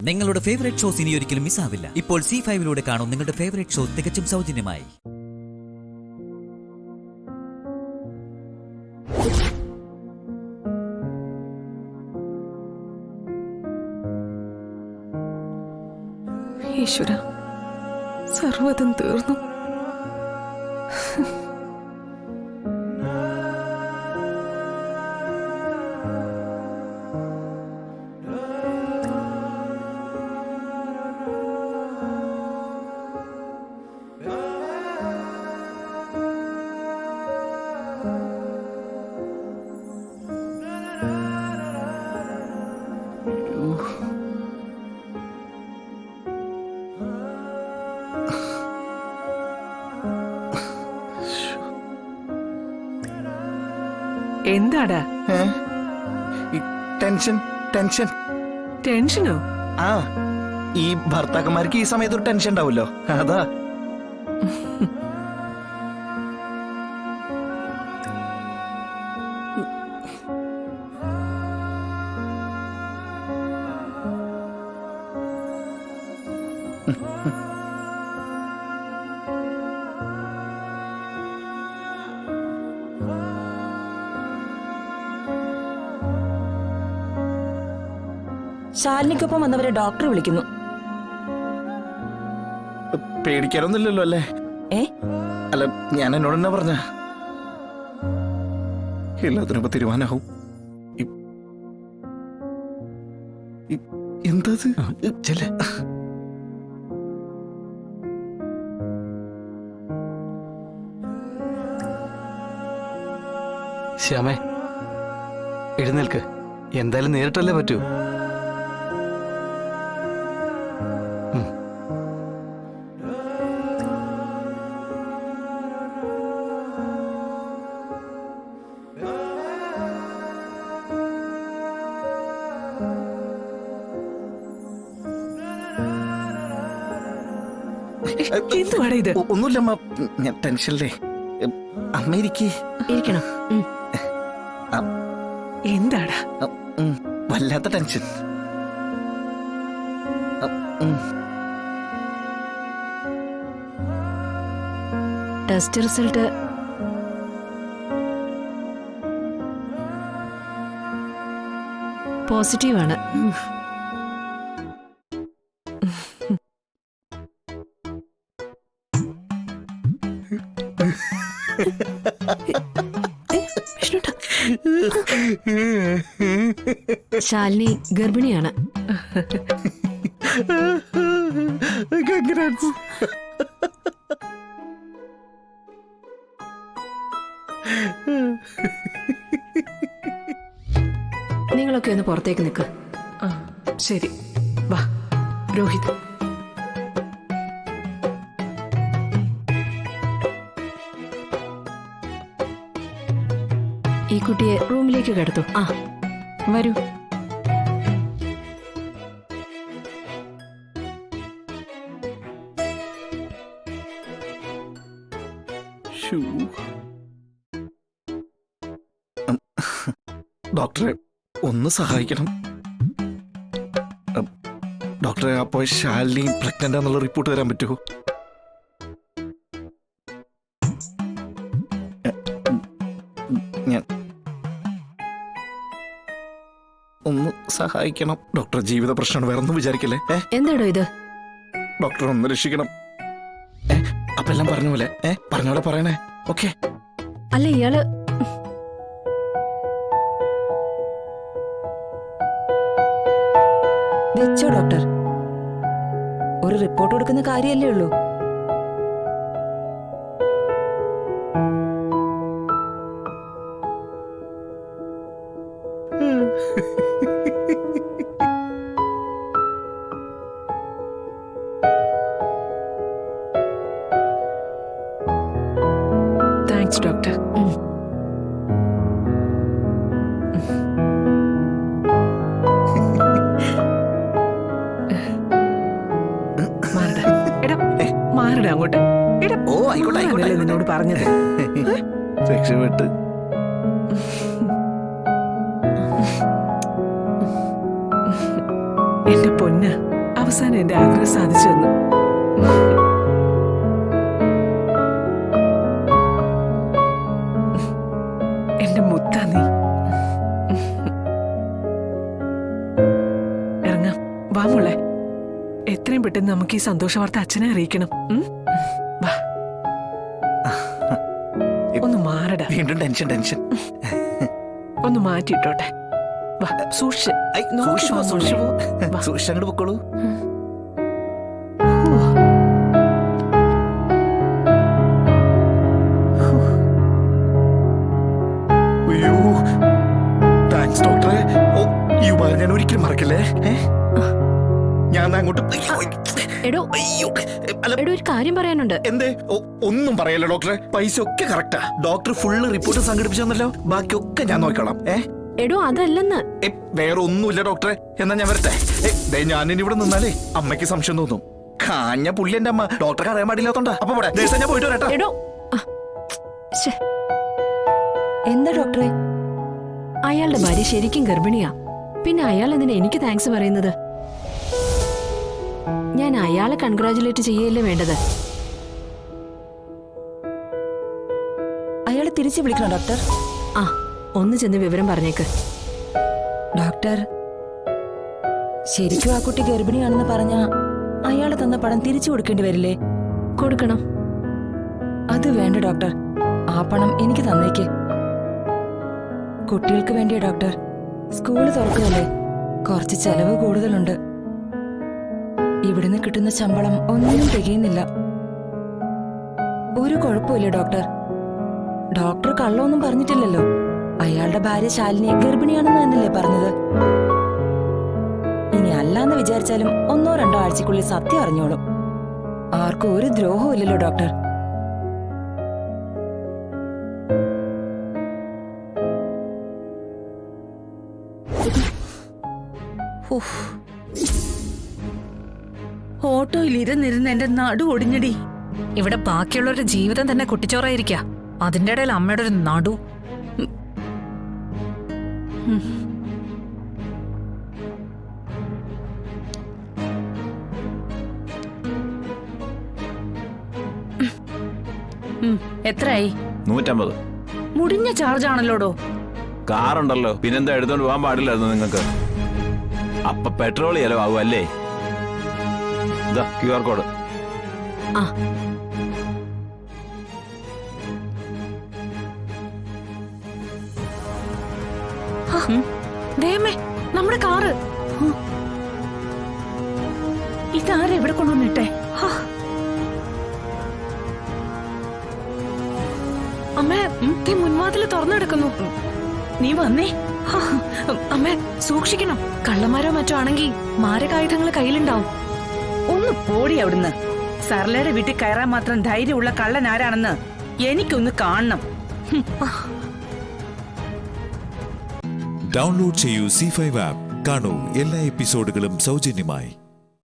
നിങ്ങളുടെ favourite shows ഇനി ഒരിക്കലും മിസ്സാവില്ല. ഇപ്പോൾ C5 കാണും നിങ്ങളുടെ ഫേവറേറ്റ് ഷോ തികച്ചും സൗജന്യമായി. ഈശ്വര, സർവ്വതും തീർന്നു. എന്താടാ ടെൻഷൻ ടെൻഷൻ ടെൻഷനോ? ആ, ഈ ഭർത്താക്കന്മാർക്ക് ഈ സമയത്ത് ഒരു ടെൻഷൻ ഉണ്ടാവുമല്ലോ, അതാ. ശാലിനിക്കൊപ്പം വന്നവരെ ഡോക്ടർ വിളിക്കുന്നു. പേടിക്കാനൊന്നുമില്ലല്ലോ അല്ലേ? അല്ല, ഞാൻ എന്നോട് തന്നെ പറഞ്ഞ എല്ലാത്തിനും ഇപ്പൊ തീരുമാനാവും. എന്താ ശ്യാമേ, എഴുന്നേൽക്ക്. എന്തായാലും നേരിട്ടല്ലേ പറ്റൂ. എന്തുവാടാ ഇത്? ഒന്നുമില്ല അമ്മ, ഞാൻ ടെൻഷനല്ലേ. അമ്മ ഇരിക്കണം. എന്താടാ? വല്ലാത്ത ടെൻഷൻ. ടെസ്റ്റ് റിസൾട്ട് പോസിറ്റീവാണ്. ശാലിനി ഗർഭിണിയാണ്. നിങ്ങളൊക്കെ ഒന്ന് പുറത്തേക്ക് നിൽക്ക്. ശരി, വാ രോഹിത്. ഈ കുട്ടിയെ റൂമിലേക്ക് കിടത്തു. വരൂ. ഡോക്ടറെ ഒന്ന് സഹായിക്കണം. ഡോക്ടറെ, അപ്പോ ശാലിനി പ്രഗ്നന്റ് ആണെന്നുള്ള റിപ്പോർട്ട് തരാൻ പറ്റുമോ? ഞാൻ ഒന്ന് സഹായിക്കണം ഡോക്ടർ. ജീവിത പ്രശ്നമാണ്, വേറെ ഒന്നും വിചാരിക്കല്ലേ. എന്താടോ ഇത്? ഡോക്ടർ ഒന്ന് രക്ഷിക്കണം. അപ്പൊ എല്ലാം പറഞ്ഞ പോലെ പറഞ്ഞോളെ പറയണേ. ഓക്കെ? അല്ല, ഇയാള് വെച്ചോ ഡോക്ടർ. ഒരു റിപ്പോർട്ട് കൊടുക്കുന്ന കാര്യമല്ലേ ഉള്ളൂ. Thanks doctor. മാറടാ അങ്ങോട്ട്. ഓ, ആയിക്കോട്ടെ ആയിക്കോട്ടെ. നിന്നോട് പറഞ്ഞത്. രക്ഷപ്പെട്ട്. എന്റെ പൊന്ന്. അവസാനം എന്റെ ആഗ്രഹം സാധിച്ചു തന്നു. എന്റെ മുത്താ നീ. ഇറങ്ങാം, വാ മോളെ. എത്രയും പെട്ടെന്ന് നമുക്ക് ഈ സന്തോഷ വാർത്ത അച്ഛനെ അറിയിക്കണം. വാ, ഒന്ന് മാറടാ. വീണ്ടും ടെൻഷൻ. ഒന്ന് മാറ്റിയിട്ടോട്ടെ. വാ, സൂക്ഷിച്ച് സൂക്ഷിച്ചങ്ങോട്ട് പൊക്കോളൂ. അയ്യോ, താങ്ക്സ് ഡോക്ടറെ. ഓ, ഈ ഉപകാരം ഞാൻ ഒരിക്കലും മറക്കില്ലേ. ഞാൻ അങ്ങോട്ട് എടോ അല്ല, എടോ ഒരു കാര്യം പറയാനുണ്ട്. എന്തേ? ഒന്നും പറയല്ലോ ഡോക്ടറെ. പൈസ ഒക്കെ കറക്റ്റാ. ഡോക്ടർ ഫുള്ള് റിപ്പോർട്ട് സംഘടിപ്പിച്ചു തന്നല്ലോ. ബാക്കിയൊക്കെ ഞാൻ നോക്കണം. എടോ അതല്ലെന്ന്. വേറെ ഒന്നുമില്ല ഡോക്ടറെ. എന്നാ ഞാൻ വരട്ടെ. ഞാനിനി ഇവിടെ നിന്നാലേ അമ്മയ്ക്ക് സംശയം തോന്നും. കാഞ്ഞ പുള്ളി എന്റെ അമ്മ. ഡോക്ടർക്ക് അറിയാൻ പാടില്ലാത്തോണ്ടാ. അപ്പൊ പോടെ, ദിവസം ഞാൻ പോയിട്ട് വരട്ടെ. എടോ എന്താ ഡോക്ടറെ? അയാളുടെ ഭാര്യ ശരിക്കും ഗർഭിണിയാ. പിന്നെ അയാൾ എന്തിനാ എനിക്ക് താങ്ക്സ് പറയുന്നത്? ഞാൻ അയാളെ കൺഗ്രാചുലേറ്റ് ചെയ്യല്ലേ വേണ്ടത്. അയാളെ തിരിച്ചു വിളിക്കണം ഡോക്ടർ. ആ, ഒന്ന് ചെന്ന് വിവരം പറഞ്ഞേക്ക്. ഡോക്ടർ, ശരിക്കും ആ കുട്ടി ഗർഭിണിയാണെന്ന് പറഞ്ഞ അയാള് തന്ന പണം തിരിച്ചു കൊടുക്കേണ്ടി വരില്ലേ? കൊടുക്കണം. അത് വേണ്ട ഡോക്ടർ. ആ പണം എനിക്ക് തന്നേക്ക്. കുട്ടികൾക്ക് വേണ്ടിയ ഡോക്ടർ. സ്കൂള് തുറക്കുന്നല്ലേ, കുറച്ച് ചെലവ് കൂടുതലുണ്ട്. ഇവിടുന്ന് കിട്ടുന്ന ശമ്പളം ഒന്നും തികയുന്നില്ല. ഒരു കുഴപ്പമില്ല ഡോക്ടർ. ഡോക്ടർ കള്ളമൊന്നും പറഞ്ഞിട്ടില്ലല്ലോ. അയാളുടെ ഭാര്യ ശാലിനി ഗർഭിണിയാണെന്ന് തന്നെയല്ലേ പറഞ്ഞത്. ഇനി അല്ലാന്ന് വിചാരിച്ചാലും 1-2 ആഴ്ചക്കുള്ളിൽ സത്യം അറിഞ്ഞോളും. ആർക്കും ഒരു ദ്രോഹവും ഇല്ലല്ലോ ഡോക്ടർ. ഓട്ടോയിൽ ഇരുന്നിരുന്ന് എന്റെ നടു ഒടിഞ്ഞടി. ഇവിടെ ബാക്കിയുള്ളവരുടെ ജീവിതം തന്നെ കുട്ടിച്ചോറായിരിക്ക. അതിന്റെ ഇടയിൽ അമ്മയുടെ ഒരു നടു. എത്രയായി? 150. മുടിഞ്ഞ ചാർജ് ആണല്ലോടോ. കാറുണ്ടല്ലോ, പിന്നെന്താ എടുത്തോണ്ട് പോകാൻ പാടില്ലായിരുന്നു നിങ്ങൾക്ക്? അപ്പൊ പെട്രോൾ ചെലവാകും അല്ലേ? QR code. ആ, ദേമേ, നമ്മുടെ കാറ്. ഇതാരെ എവിടെ കൊണ്ടുവന്നിട്ടെ? അമ്മേ, മുൻവാതില് തുറന്നെടുക്കുന്നു. നീ വന്നേ. അമ്മേ, സൂക്ഷിക്കണം. കള്ളന്മാരോ മറ്റോ ആണെങ്കിൽ മാരകായുധങ്ങൾ കയ്യിലുണ്ടാവും. ഒന്ന് പോടി അവിടുന്ന്. സർലയുടെ വീട്ടിൽ കയറാൻ മാത്രം ധൈര്യമുള്ള കള്ളൻ ആരാണെന്ന് എനിക്കൊന്ന് കാണണം. ഡൗൺലോഡ് ചെയ്യൂ C5 ആപ്പ്. കാണൂ എല്ലാ എപ്പിസോഡുകളും സൗജന്യമായി.